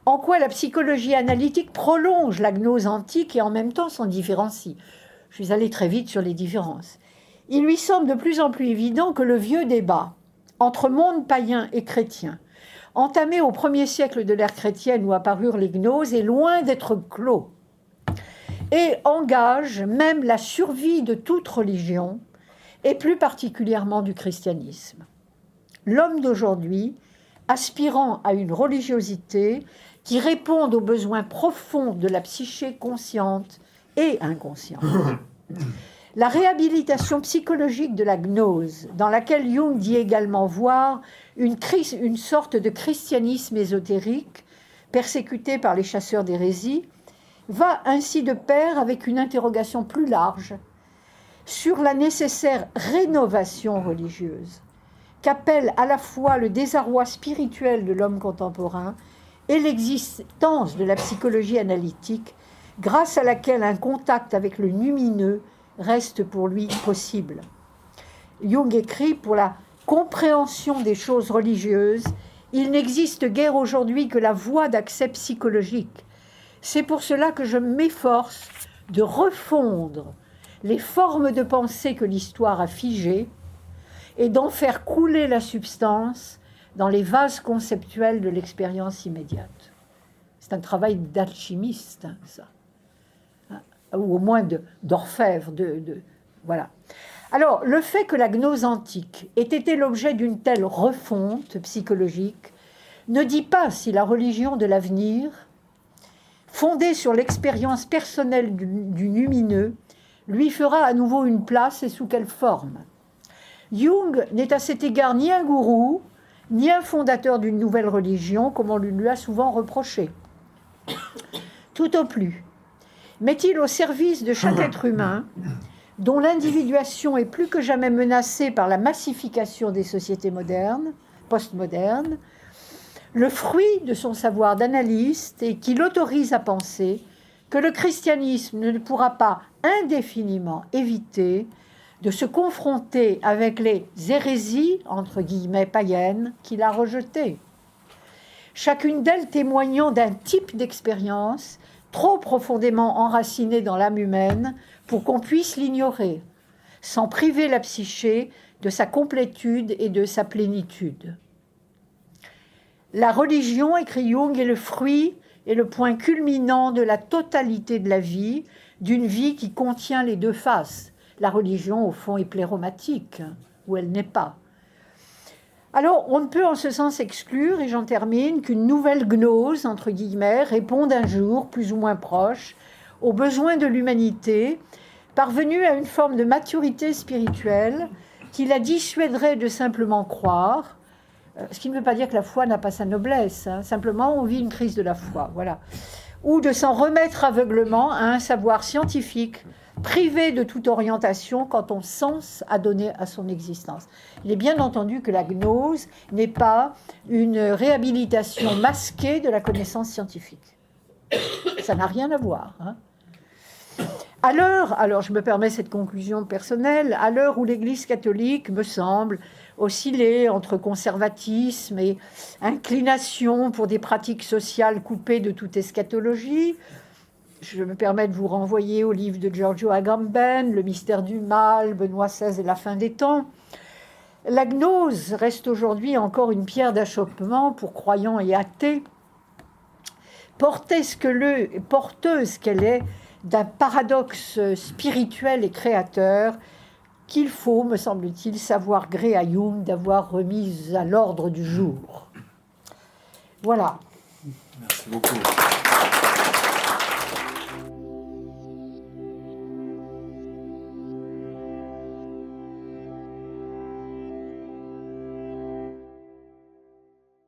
en quoi la psychologie analytique prolonge la gnose antique et en même temps s'en différencie. Je suis allée très vite sur les différences. Il lui semble de plus en plus évident que le vieux débat entre monde païen et chrétien, entamé au 1er siècle de l'ère chrétienne où apparurent les gnoses, est loin d'être clos et engage même la survie de toute religion et plus particulièrement du christianisme. L'homme d'aujourd'hui, aspirant à une religiosité qui réponde aux besoins profonds de la psyché consciente et inconsciente. La réhabilitation psychologique de la gnose, dans laquelle Jung dit également voir une sorte de christianisme ésotérique persécuté par les chasseurs d'hérésie, va ainsi de pair avec une interrogation plus large sur la nécessaire rénovation religieuse qu'appelle à la fois le désarroi spirituel de l'homme contemporain et l'existence de la psychologie analytique, grâce à laquelle un contact avec le lumineux reste pour lui possible. Jung écrit, pour la compréhension des choses religieuses, il n'existe guère aujourd'hui que la voie d'accès psychologique. C'est pour cela que je m'efforce de refondre les formes de pensée que l'histoire a figées et d'en faire couler la substance dans les vases conceptuels de l'expérience immédiate. C'est un travail d'alchimiste, hein, ça. Ou au moins d'orfèvre. Voilà. Alors, le fait que la gnose antique ait été l'objet d'une telle refonte psychologique ne dit pas si la religion de l'avenir, fondée sur l'expérience personnelle du lumineux, lui fera à nouveau une place et sous quelle forme. Jung n'est à cet égard ni un gourou, ni un fondateur d'une nouvelle religion, comme on lui a souvent reproché. Tout au plus, met-il au service de chaque être humain, dont l'individuation est plus que jamais menacée par la massification des sociétés modernes, postmodernes, le fruit de son savoir d'analyste et qui l'autorise à penser que le christianisme ne pourra pas indéfiniment éviter de se confronter avec les hérésies, entre guillemets, païennes, qu'il a rejetées. Chacune d'elles témoignant d'un type d'expérience trop profondément enraciné dans l'âme humaine pour qu'on puisse l'ignorer, sans priver la psyché de sa complétude et de sa plénitude. La religion, écrit Jung, est le fruit et le point culminant de la totalité de la vie, d'une vie qui contient les deux faces. La religion, au fond, est pléromatique, ou elle n'est pas. Alors, on ne peut en ce sens exclure, et j'en termine, qu'une nouvelle gnose, entre guillemets, réponde un jour, plus ou moins proche, aux besoins de l'humanité, parvenue à une forme de maturité spirituelle qui la dissuaderait de simplement croire, ce qui ne veut pas dire que la foi n'a pas sa noblesse, hein, simplement on vit une crise de la foi, voilà. Ou de s'en remettre aveuglement à un savoir scientifique privé de toute orientation quant au sens à donner à son existence. Il est bien entendu que la gnose n'est pas une réhabilitation masquée de la connaissance scientifique. Ça n'a rien à voir. Hein. À l'heure, alors je me permets cette conclusion personnelle, à l'heure où l'Église catholique, me semble, osciller entre conservatisme et inclination pour des pratiques sociales coupées de toute eschatologie, je me permets de vous renvoyer au livre de Giorgio Agamben, Le mystère du mal, Benoît XVI et la fin des temps. La gnose reste aujourd'hui encore une pierre d'achoppement pour croyants et athées, porteuse qu'elle est d'un paradoxe spirituel et créateur qu'il faut, me semble-t-il, savoir gré à Jung d'avoir remise à l'ordre du jour. Voilà. Merci beaucoup.